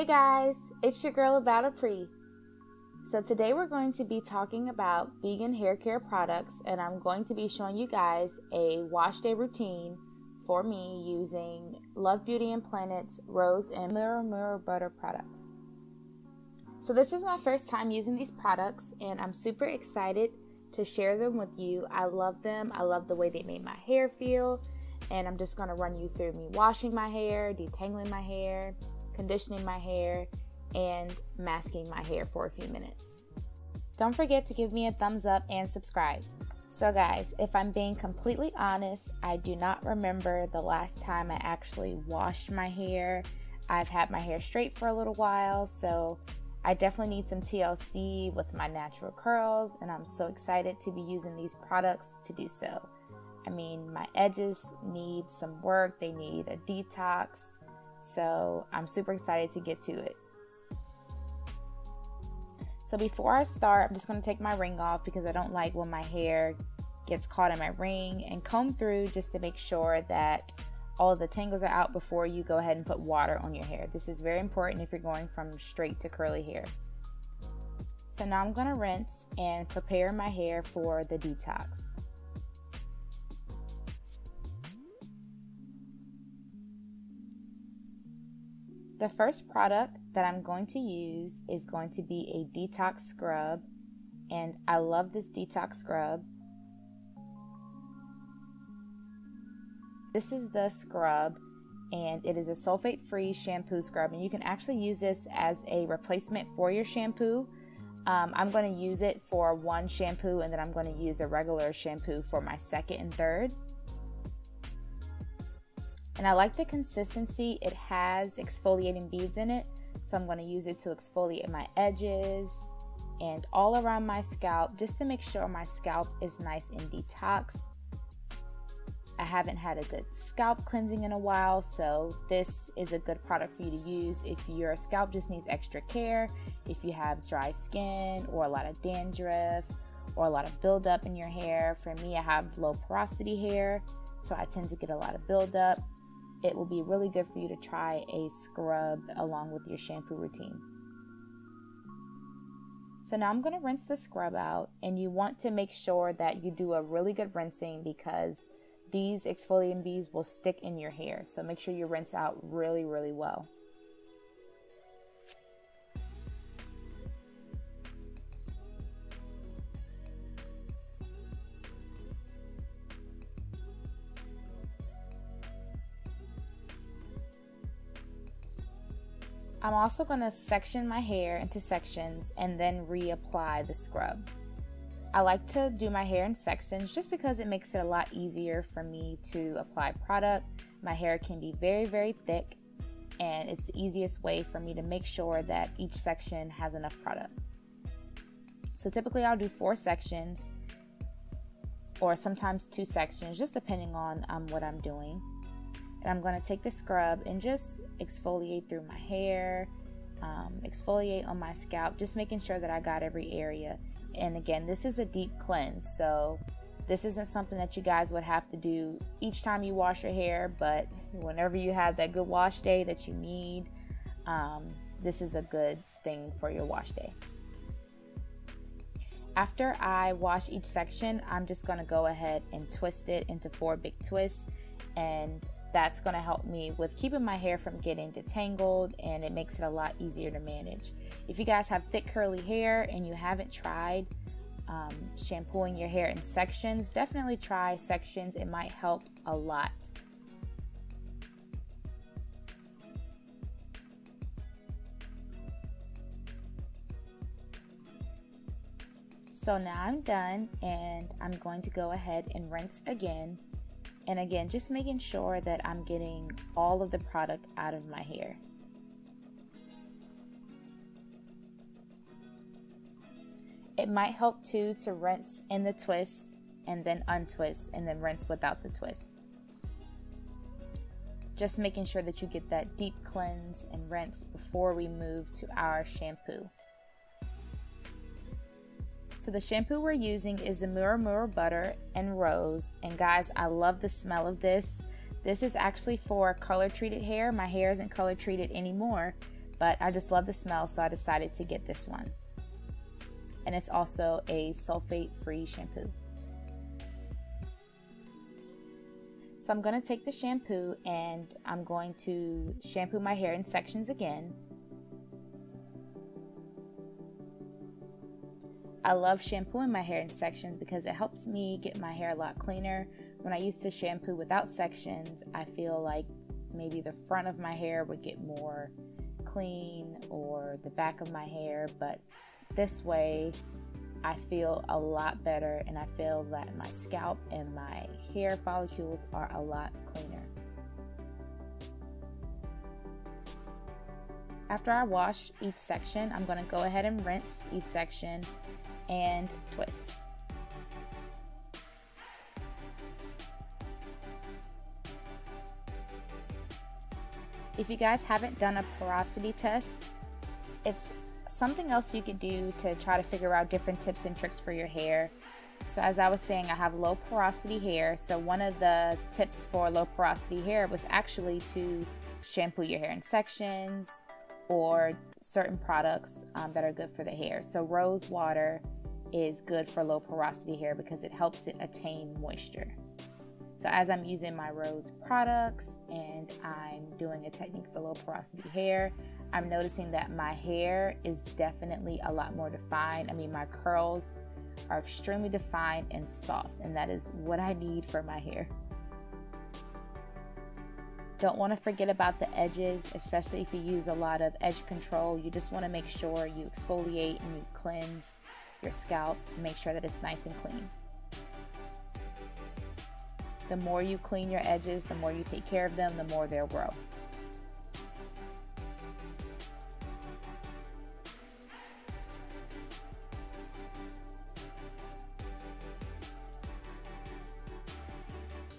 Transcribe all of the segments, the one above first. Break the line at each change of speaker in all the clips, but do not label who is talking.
guys, it's your girl about Apris. So today we're going to be talking about vegan hair care products, and I'm going to be showing you guys a wash day routine for me using Love Beauty and Planet's Rose and Mirror Butter products. So this is my first time using these products and I'm super excited to share them with you. I love them. I love the way they made my hair feel, and I'm just going to run you through me washing my hair, detangling my hair, conditioning my hair, and masking my hair for a few minutes. Don't forget to give me a thumbs up and subscribe. So guys, if I'm being completely honest, I do not remember the last time I actually washed my hair. I've had my hair straight for a little while, so I definitely need some TLC with my natural curls, and I'm so excited to be using these products to do so. I mean, my edges need some work, they need a detox, so I'm super excited to get to it. So before I start, I'm just going to take my ring off because I don't like when my hair gets caught in my ring, and comb through just to make sure that all of the tangles are out before you go ahead and put water on your hair. This is very important if you're going from straight to curly hair. So now I'm going to rinse and prepare my hair for the detox. The first product that I'm going to use is going to be a detox scrub, and I love this detox scrub. This is the scrub, and it is a sulfate-free shampoo scrub, and you can actually use this as a replacement for your shampoo. I'm going to use it for one shampoo, and then I'm going to use a regular shampoo for my second and third. And I like the consistency. It has exfoliating beads in it, so I'm going to use it to exfoliate my edges and all around my scalp, just to make sure my scalp is nice and detoxed. I haven't had a good scalp cleansing in a while, so this is a good product for you to use if your scalp just needs extra care, if you have dry skin or a lot of dandruff or a lot of buildup in your hair. For me, I have low porosity hair, so I tend to get a lot of buildup. It will be really good for you to try a scrub along with your shampoo routine. So now I'm going to rinse the scrub out, and you want to make sure that you do a really good rinsing because these exfoliating beads will stick in your hair. So make sure you rinse out really, really well. I'm also going to section my hair into sections and then reapply the scrub. I like to do my hair in sections just because it makes it a lot easier for me to apply product. My hair can be very, very thick, and it's the easiest way for me to make sure that each section has enough product. So typically I'll do 4 sections or sometimes 2 sections, just depending on what I'm doing. And I'm going to take the scrub and just exfoliate through my hair, exfoliate on my scalp, just making sure that I got every area. And again, this is a deep cleanse, so this isn't something that you guys would have to do each time you wash your hair, but whenever you have that good wash day that you need, this is a good thing for your wash day. After I wash each section, I'm just going to go ahead and twist it into 4 big twists, and that's going to help me with keeping my hair from getting detangled, and it makes it a lot easier to manage. If you guys have thick curly hair and you haven't tried shampooing your hair in sections, definitely try sections. It might help a lot. So now I'm done, and I'm going to go ahead and rinse again. And again, just making sure that I'm getting all of the product out of my hair. It might help too to rinse in the twists and then untwist and then rinse without the twists. Just making sure that you get that deep cleanse and rinse before we move to our shampoo. So the shampoo we're using is the Mirror Butter and Rose, and guys, I love the smell of this. This is actually for color treated hair. My hair isn't color treated anymore, but I just love the smell, so I decided to get this one. And it's also a sulfate-free shampoo. So I'm going to take the shampoo and I'm going to shampoo my hair in sections again. I love shampooing my hair in sections because it helps me get my hair a lot cleaner. When I used to shampoo without sections, I feel like maybe the front of my hair would get more clean or the back of my hair, but this way I feel a lot better and I feel that my scalp and my hair follicles are a lot cleaner. After I wash each section, I'm going to go ahead and rinse each section and twist. If you guys haven't done a porosity test, it's something else you could do to try to figure out different tips and tricks for your hair. So as I was saying, I have low porosity hair. So one of the tips for low porosity hair was actually to shampoo your hair in sections or certain products that are good for the hair. So rose water is good for low porosity hair because it helps it attain moisture. So as I'm using my rose products and I'm doing a technique for low porosity hair, I'm noticing that my hair is definitely a lot more defined. I mean, my curls are extremely defined and soft, and that is what I need for my hair. Don't want to forget about the edges, especially if you use a lot of edge control. You just want to make sure you exfoliate and you cleanse your scalp and make sure that it's nice and clean. The more you clean your edges, the more you take care of them, the more they'll grow.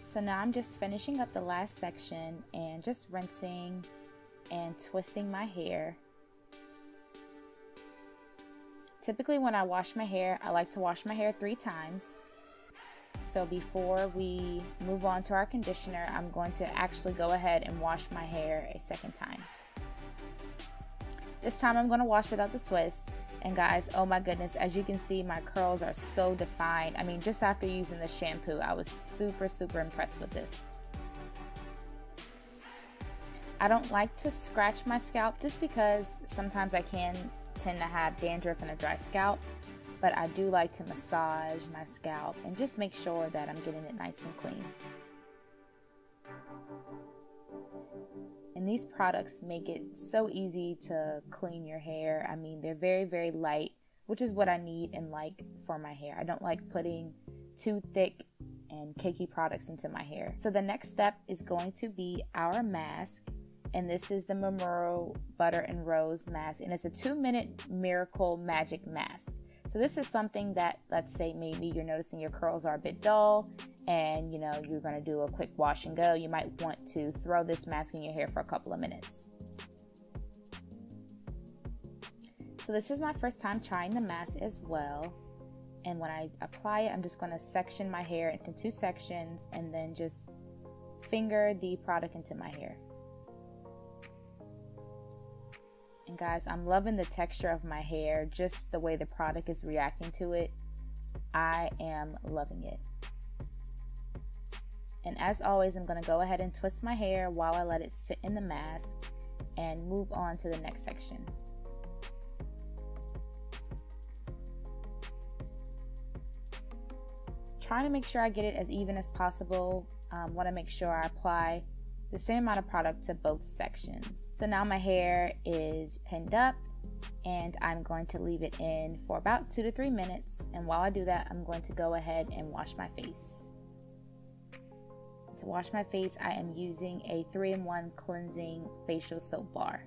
So now I'm just finishing up the last section and just rinsing and twisting my hair. Typically when I wash my hair, I like to wash my hair 3 times. So before we move on to our conditioner, I'm going to actually go ahead and wash my hair a second time. This time I'm going to wash without the twist. And guys, oh my goodness, as you can see, my curls are so defined. I mean, just after using the shampoo, I was super impressed with this. I don't like to scratch my scalp just because sometimes I can tend to have dandruff and a dry scalp. But I do like to massage my scalp and just make sure that I'm getting it nice and clean. And these products make it so easy to clean your hair. I mean, they're very light, which is what I need and like for my hair. I don't like putting too thick and cakey products into my hair. So the next step is going to be our mask. And this is the Memorial Butter and Rose mask. And it's a 2-minute miracle magic mask. So this is something that, let's say maybe you're noticing your curls are a bit dull and you know you're going to do a quick wash and go. You might want to throw this mask in your hair for a couple of minutes. So this is my first time trying the mask as well. And when I apply it, I'm just going to section my hair into 2 sections and then just finger the product into my hair. And guys, I'm loving the texture of my hair, just the way the product is reacting to it. I am loving it. And as always, I'm going to go ahead and twist my hair while I let it sit in the mask and move on to the next section. Trying to make sure I get it as even as possible. Want to make sure I apply the same amount of product to both sections. So now my hair is pinned up and I'm going to leave it in for about 2 to 3 minutes. And while I do that, I'm going to go ahead and wash my face. To wash my face, I am using a 3-in-1 cleansing facial soap bar.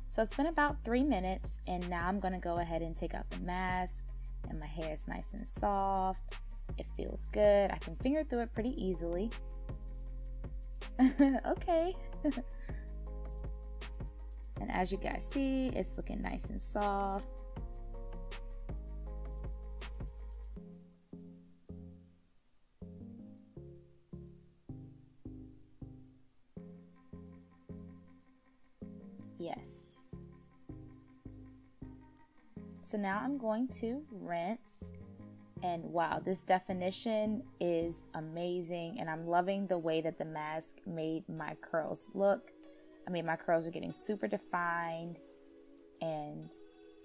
So it's been about 3 minutes and now I'm going to go ahead and take out the mask. And my hair is nice and soft. It feels good. I can finger through it pretty easily. Okay. And as you guys see, it's looking nice and soft. Yes. So now I'm going to rinse. And wow, this definition is amazing. And I'm loving the way that the mask made my curls look. I mean, my curls are getting super defined. And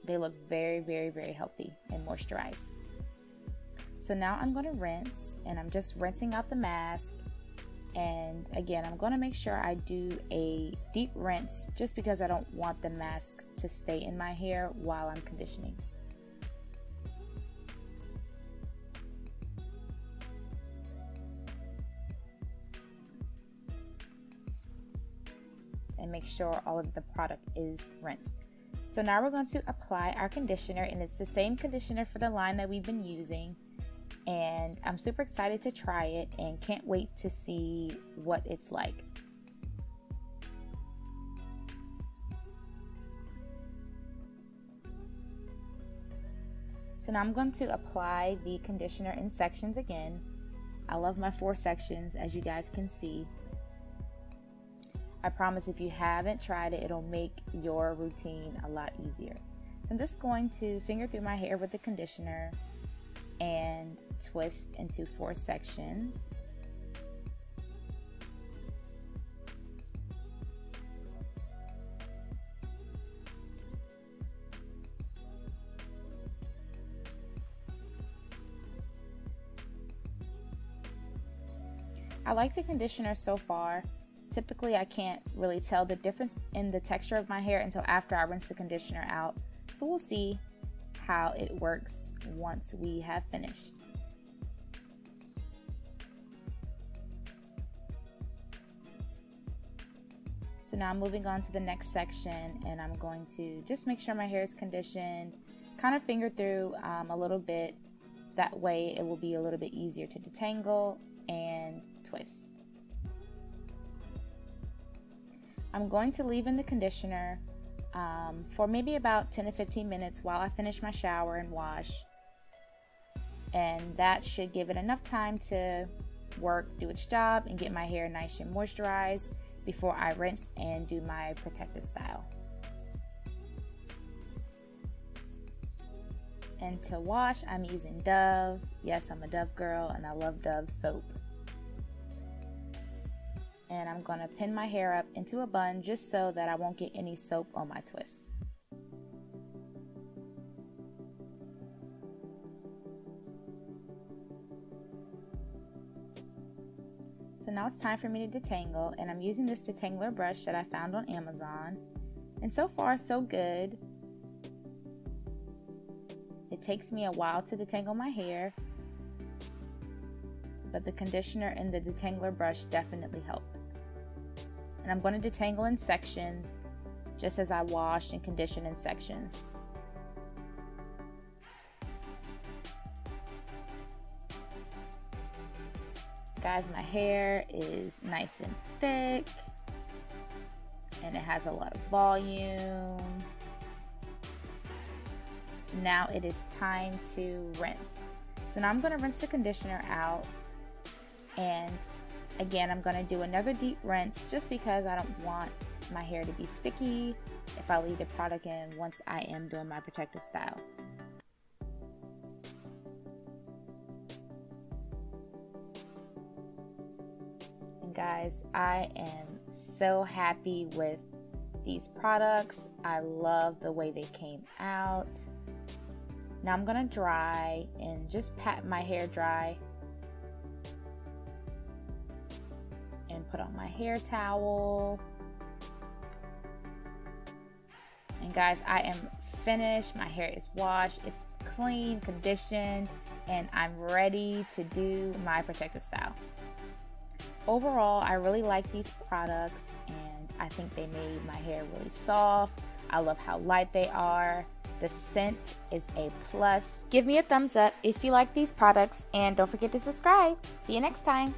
they look very, very, very healthy and moisturized. So now I'm going to rinse, and I'm just rinsing out the mask. And again, I'm going to make sure I do a deep rinse just because I don't want the mask to stay in my hair while I'm conditioning. And make sure all of the product is rinsed. So now we're going to apply our conditioner, and it's the same conditioner for the line that we've been using. And I'm super excited to try it and can't wait to see what it's like. So now I'm going to apply the conditioner in sections again. I love my 4 sections, as you guys can see. I promise if you haven't tried it, it'll make your routine a lot easier. So I'm just going to finger through my hair with the conditioner and twist into 4 sections. I like the conditioner so far. Typically, I can't really tell the difference in the texture of my hair until after I rinse the conditioner out. So we'll see how it works once we have finished. So now I'm moving on to the next section, and I'm going to just make sure my hair is conditioned, kind of finger through a little bit. That way it will be a little bit easier to detangle and twist. I'm going to leave in the conditioner for maybe about 10 to 15 minutes while I finish my shower and wash. And that should give it enough time to work, do its job, and get my hair nice and moisturized before I rinse and do my protective style. And to wash, I'm using Dove. Yes, I'm a Dove girl, and I love Dove soap. And I'm gonna pin my hair up into a bun just so that I won't get any soap on my twists. So now it's time for me to detangle, and I'm using this detangler brush that I found on Amazon. And so far, so good. It takes me a while to detangle my hair, but the conditioner and the detangler brush definitely helped. And I'm going to detangle in sections, just as I wash and condition in sections. Guys, my hair is nice and thick, and it has a lot of volume. Now it is time to rinse. So now I'm going to rinse the conditioner out, and again, I'm going to do another deep rinse just because I don't want my hair to be sticky if I leave the product in once I am doing my protective style. And guys, I am so happy with these products. I love the way they came out. Now I'm going to dry and just pat my hair dry and put on my hair towel. And guys, I am finished. My hair is washed, it's clean, conditioned, and I'm ready to do my protective style. Overall, I really like these products, and I think they made my hair really soft. I love how light they are. The scent is a plus. Give me a thumbs up if you like these products, and don't forget to subscribe. See you next time.